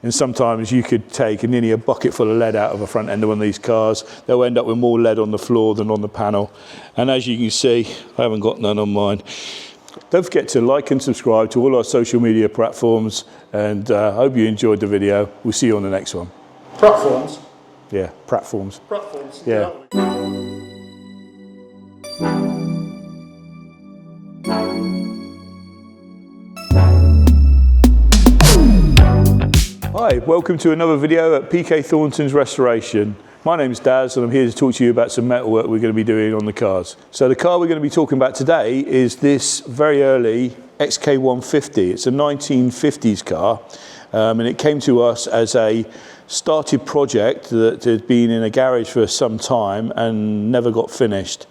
And sometimes you could take nearly a bucket full of lead out of a front end of one of these cars. They'll end up with more lead on the floor than on the panel. And as you can see, I haven't got none on mine. Don't forget to like and subscribe to all our social media platforms, and I hope you enjoyed the video. We'll see you on the next one. Platforms? Yeah, platforms. Platforms. Yeah. Hi, welcome to another video at PK Thornton's Restoration. My name's Daz and I'm here to talk to you about some metalwork we're going to be doing on the cars. So the car we're going to be talking about today is this very early XK120. It's a 1950s car, and it came to us as a started project that had been in a garage for some time and never got finished.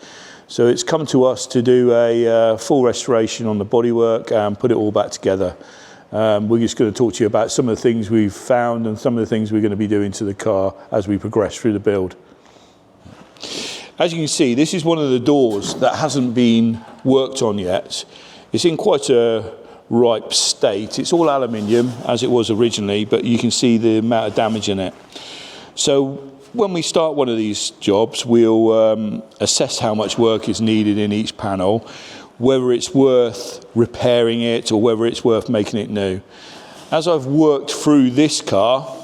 So it's come to us to do a full restoration on the bodywork and put it all back together. We're just going to talk to you about some of the things we've found and some of the things we're going to be doing to the car as we progress through the build. As you can see, this is one of the doors that hasn't been worked on yet. It's in quite a ripe state. It's all aluminium as it was originally, but you can see the amount of damage in it. So when we start one of these jobs, we'll assess how much work is needed in each panel, whether it's worth repairing it or whether it's worth making it new. As I've worked through this car,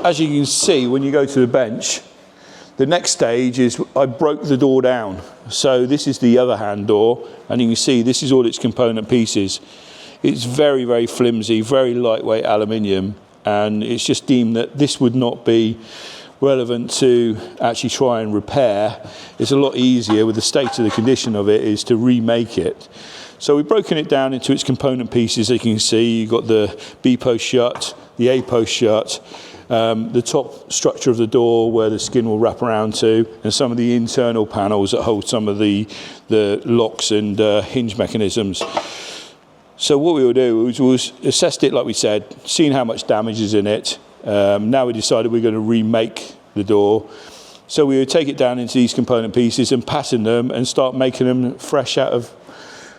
as you can see when you go to the bench, the next stage is I broke the door down. So this is the other hand door, and you can see this is all its component pieces. It's very, very flimsy, very lightweight aluminium, and it's just deemed that this would not be relevant to actually try and repair. It's a lot easier with the state of the condition of it is to remake it. So we've broken it down into its component pieces. As you can see, you've got the B post shut, the A post shut, the top structure of the door where the skin will wrap around to, and some of the internal panels that hold some of the locks and hinge mechanisms. So what we will do is we'll assess it like we said, seeing how much damage is in it. Now we decided we're going to remake the door. So we would take it down into these component pieces and pattern them and start making them fresh out of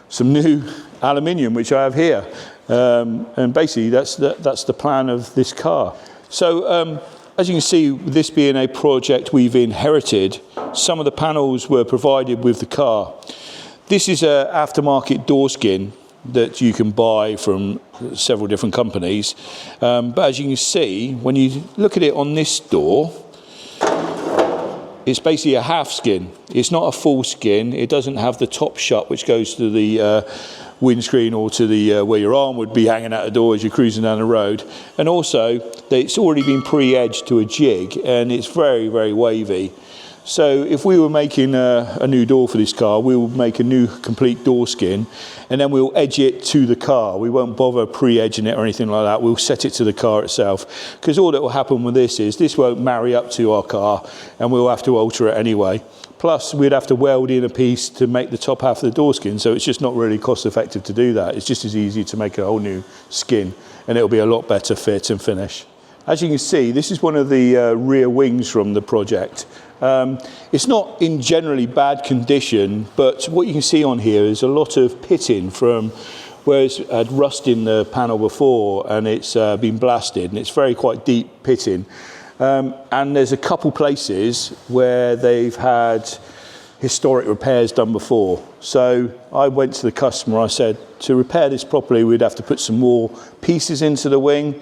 some new aluminium, which I have here. And basically that's the plan of this car. So as you can see, with this being a project we've inherited, some of the panels were provided with the car. This is an aftermarket door skin that you can buy from several different companies. But as you can see, when you look at it on this door, it's basically a half skin. It's not a full skin. It doesn't have the top shut, which goes to the windscreen or to the where your arm would be hanging out the door as you're cruising down the road. And also, it's already been pre-edged to a jig, and it's very, very wavy. So if we were making a new door for this car, we will make a new complete door skin, and then we'll edge it to the car. We won't bother pre-edging it or anything like that. We'll set it to the car itself, because all that will happen with this is this won't marry up to our car, and we'll have to alter it anyway. Plus, we'd have to weld in a piece to make the top half of the door skin, so it's just not really cost effective to do that. It's just as easy to make a whole new skin, and it'll be a lot better fit and finish. As you can see, this is one of the rear wings from the project. It's not in generally bad condition, but what you can see on here is a lot of pitting from where it's had rust in the panel before, and it's been blasted, and it's quite deep pitting. And there's a couple places where they've had historic repairs done before. So I went to the customer, I said, to repair this properly, we'd have to put some more pieces into the wing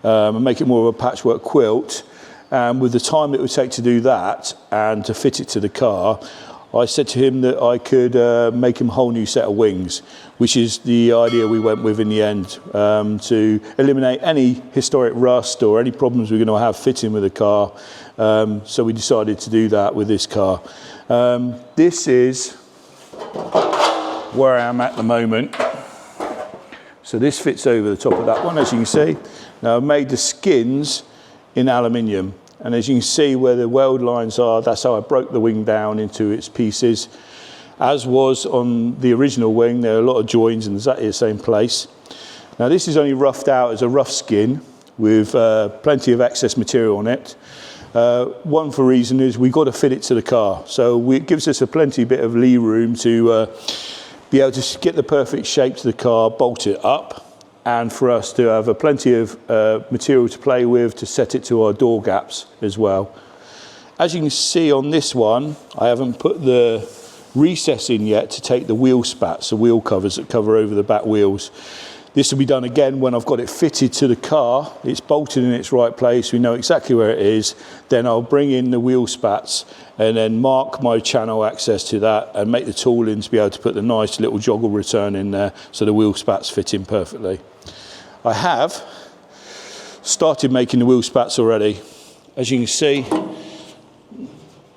and make it more of a patchwork quilt. And with the time it would take to do that and to fit it to the car, I said to him that I could make him a whole new set of wings, which is the idea we went with in the end, to eliminate any historic rust or any problems we're going to have fitting with the car. So we decided to do that with this car. This is where I am at the moment. So this fits over the top of that one, as you can see. Now I've made the skins in aluminium, and as you can see where the weld lines are, that's how I broke the wing down into its pieces. As was on the original wing, there are a lot of joins in exactly the same place. Now this is only roughed out as a rough skin with plenty of excess material on it. One for reason is we've got to fit it to the car, so it gives us a plenty bit of lee room to be able to get the perfect shape to the car, bolt it up, and for us to have plenty of material to play with to set it to our door gaps as well. As you can see on this one, I haven't put the recess in yet to take the wheel spats, the wheel covers that cover over the back wheels. This will be done again when I've got it fitted to the car. It's bolted in its right place. We know exactly where it is. Then I'll bring in the wheel spats and then mark my channel access to that and make the tool in to be able to put the nice little joggle return in there so the wheel spats fit in perfectly. I have started making the wheel spats already. As you can see,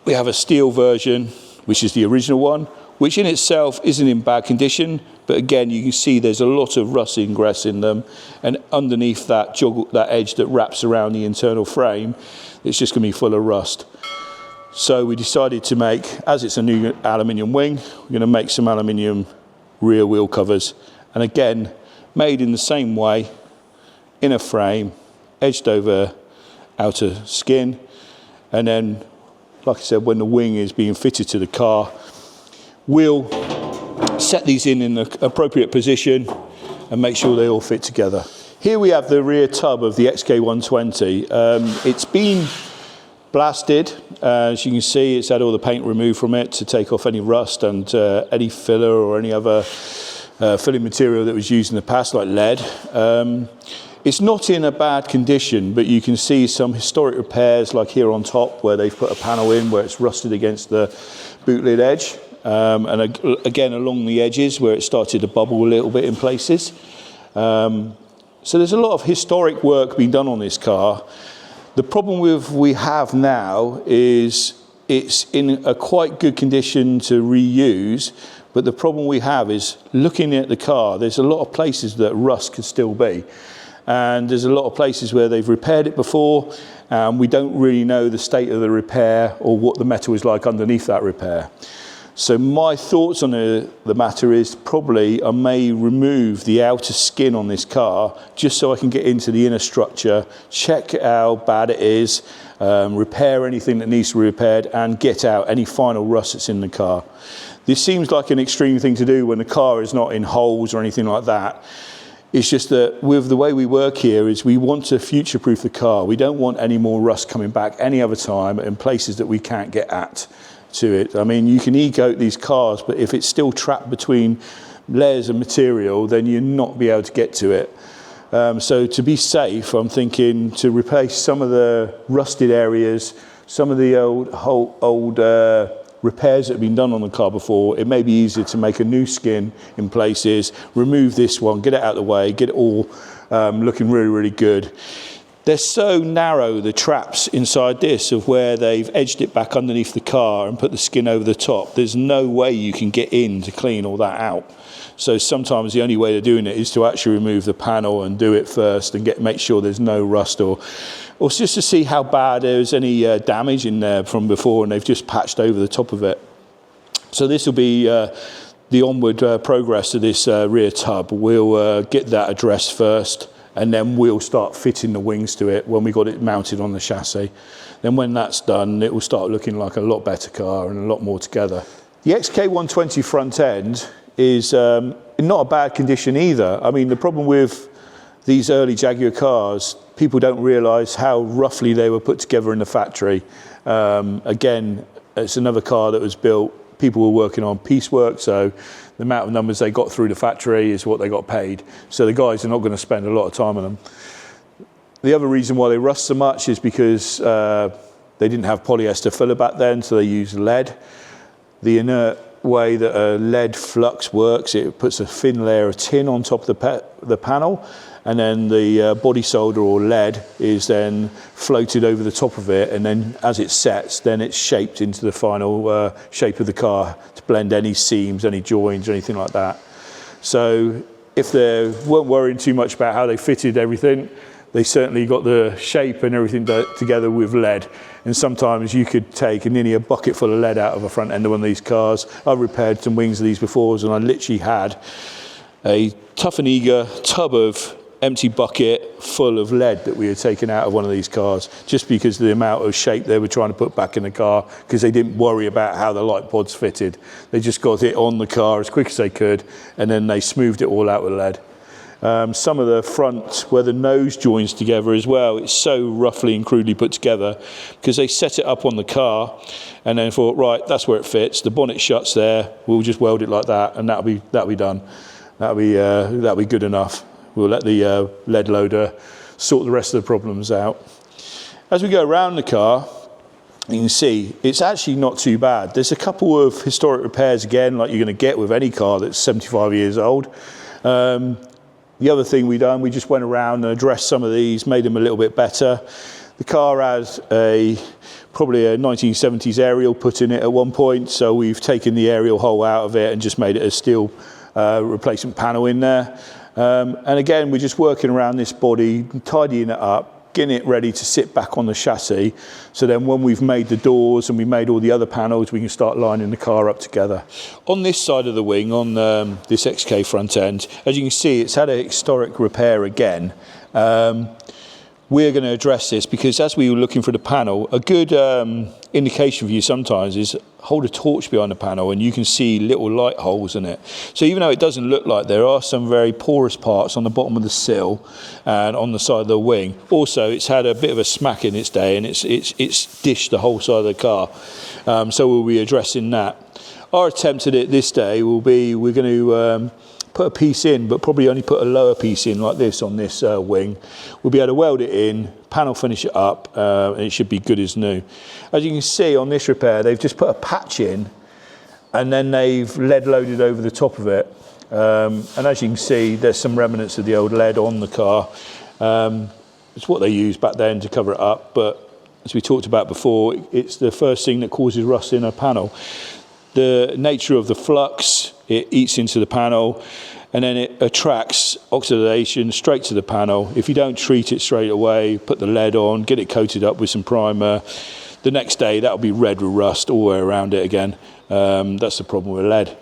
we have a steel version, which is the original one, which in itself isn't in bad condition. But again, you can see there's a lot of rust ingress in them, and underneath that joggle, that edge that wraps around the internal frame, it's just going to be full of rust. So we decided to make, as it's a new aluminium wing, we're going to make some aluminium rear wheel covers, and again, made in the same way, in a frame, edged over outer skin, and then, like I said, when the wing is being fitted to the car, we'll set these in the appropriate position and make sure they all fit together. Here we have the rear tub of the XK120. It's been blasted. As you can see, it's had all the paint removed from it to take off any rust and any filler or any other filling material that was used in the past, like lead. It's not in a bad condition, but you can see some historic repairs, like here on top, where they've put a panel in where it's rusted against the boot lid edge. And again, along the edges where it started to bubble a little bit in places. So there's a lot of historic work being done on this car. The problem we have now is it's in a quite good condition to reuse, but the problem we have is looking at the car, there's a lot of places that rust could still be. And there's a lot of places where they've repaired it before, and we don't really know the state of the repair or what the metal is like underneath that repair. So my thoughts on the matter is probably I may remove the outer skin on this car just so I can get into the inner structure, check how bad it is, repair anything that needs to be repaired, and get out any final rust that's in the car. This seems like an extreme thing to do when the car is not in holes or anything like that. It's just that with the way we work here is we want to future-proof the car. We don't want any more rust coming back any other time in places that we can't get at to it. I mean, you can e-coat these cars, but if it's still trapped between layers of material, then you'll not be able to get to it. So to be safe, I'm thinking to replace some of the rusted areas, some of the old repairs that have been done on the car before. It may be easier to make a new skin in places, remove this one, get it out of the way, get it all looking really, really good. They're so narrow, the traps inside this, of where they've edged it back underneath the car and put the skin over the top. There's no way you can get in to clean all that out. So sometimes the only way of doing it is to actually remove the panel and do it first and make sure there's no rust or just to see how bad there's any damage in there from before, and they've just patched over the top of it. So this will be the onward progress of this rear tub. We'll get that addressed first, and then we'll start fitting the wings to it when we got it mounted on the chassis. Then when that's done, it will start looking like a lot better car and a lot more together. The XK120 front end is in not a bad condition either. I mean, the problem with these early Jaguar cars, people don't realise how roughly they were put together in the factory. Again, it's another car that was built, people were working on piecework, so the amount of numbers they got through the factory is what they got paid. So the guys are not going to spend a lot of time on them. The other reason why they rust so much is because they didn't have polyester filler back then, so they used lead. The inert way that a lead flux works, it puts a thin layer of tin on top of the panel, and then the body solder or lead is then floated over the top of it, and then as it sets, then it's shaped into the final shape of the car to blend any seams, any joins, anything like that. So if they weren't worrying too much about how they fitted everything, they certainly got the shape and everything together with lead. And sometimes you could take nearly a bucket full of lead out of the front end of one of these cars. I've repaired some wings of these before, and I literally had a Tough and Eager tub of empty bucket full of lead that we had taken out of one of these cars, just because of the amount of shape they were trying to put back in the car, because they didn't worry about how the light pods fitted. They just got it on the car as quick as they could, and then they smoothed it all out with lead. Some of the front where the nose joins together as well, it's so roughly and crudely put together because they set it up on the car and then thought, right, that's where it fits. The bonnet shuts there. We'll just weld it like that, and that'll be done. That'll be good enough. We'll let the lead loader sort the rest of the problems out. As we go around the car, you can see it's actually not too bad. There's a couple of historic repairs again, like you're going to get with any car that's 75 years old. The other thing we just went around and addressed some of these, made them a little bit better. The car has probably a 1970s aerial put in it at one point, so we've taken the aerial hole out of it and just made it a steel replacement panel in there. And again, we're just working around this body, tidying it up, getting it ready to sit back on the chassis. So then when we've made the doors and we made all the other panels, we can start lining the car up together. On this side of the wing, on this XK front end, as you can see, it's had a historic repair again. We're going to address this because as we were looking for the panel, a good indication for you sometimes is hold a torch behind the panel and you can see little light holes in it. So even though it doesn't look like, there are some very porous parts on the bottom of the sill and on the side of the wing. Also, it's had a bit of a smack in its day and it's dished the whole side of the car. So we'll be addressing that. Our attempt at it this day will be, we're going to put a piece in, but probably only put a lower piece in like this on this wing. We'll be able to weld it in, panel finish it up, and it should be good as new. As you can see on this repair, they've just put a patch in and then they've lead loaded over the top of it. And as you can see, there's some remnants of the old lead on the car. It's what they used back then to cover it up, but as we talked about before, it's the first thing that causes rust in a panel. The nature of the flux, it eats into the panel and then it attracts oxidation straight to the panel. If you don't treat it straight away, put the lead on, get it coated up with some primer, the next day that'll be red with rust all the way around it again. That's the problem with lead.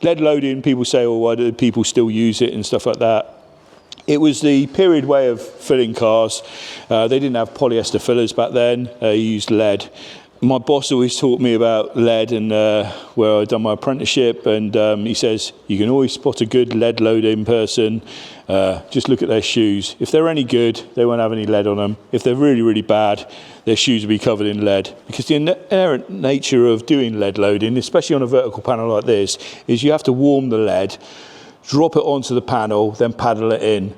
Lead loading, people say, oh, why do people still use it and stuff like that? It was the period way of filling cars. They didn't have polyester fillers back then, they used lead. My boss always taught me about lead and where I'd done my apprenticeship, and he says you can always spot a good lead loading person, just look at their shoes. If they're any good, they won't have any lead on them. If they're really, really bad, their shoes will be covered in lead. Because the inherent nature of doing lead loading, especially on a vertical panel like this, is you have to warm the lead, drop it onto the panel, then paddle it in.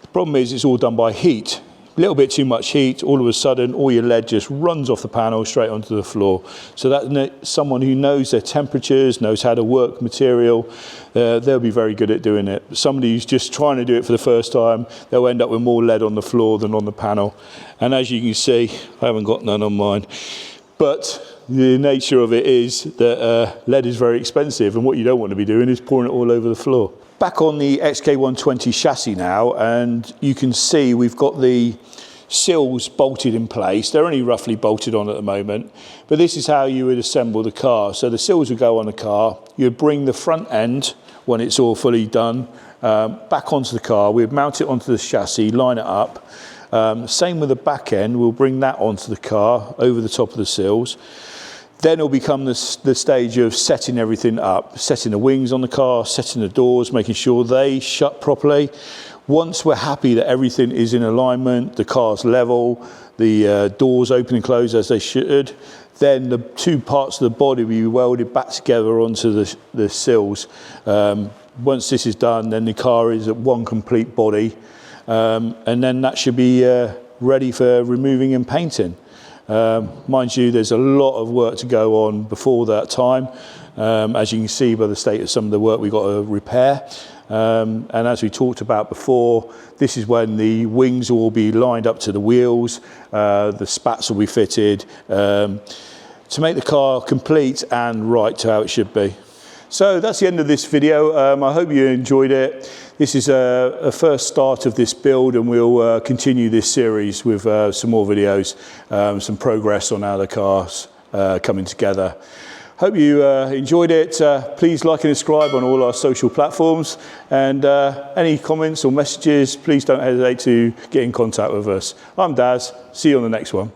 The problem is it's all done by heat. A little bit too much heat, all of a sudden all your lead just runs off the panel straight onto the floor. So that's someone who knows their temperatures, knows how to work material, they'll be very good at doing it. Somebody who's just trying to do it for the first time, they'll end up with more lead on the floor than on the panel. And as you can see, I haven't got none on mine, but the nature of it is that lead is very expensive, and what you don't want to be doing is pouring it all over the floor. Back on the XK120 chassis now, and you can see we've got the sills bolted in place. They're only roughly bolted on at the moment, but this is how you would assemble the car. So the sills would go on the car, you'd bring the front end, when it's all fully done, back onto the car, we'd mount it onto the chassis, line it up. Same with the back end, we'll bring that onto the car, over the top of the sills. Then it'll become the stage of setting everything up, setting the wings on the car, setting the doors, making sure they shut properly. Once we're happy that everything is in alignment, the car's level, the doors open and close as they should, then the two parts of the body will be welded back together onto the sills. Once this is done, then the car is at one complete body, and then that should be ready for removing and painting. Mind you, there's a lot of work to go on before that time. As you can see by the state of some of the work we've got to repair. And as we talked about before, this is when the wings will be lined up to the wheels, the spats will be fitted, to make the car complete and right to how it should be. So that's the end of this video. I hope you enjoyed it. This is a first start of this build, and we'll continue this series with some more videos, some progress on how the car's coming together. Hope you enjoyed it. Please like and subscribe on all our social platforms, and any comments or messages, please don't hesitate to get in contact with us. I'm Daz. See you on the next one.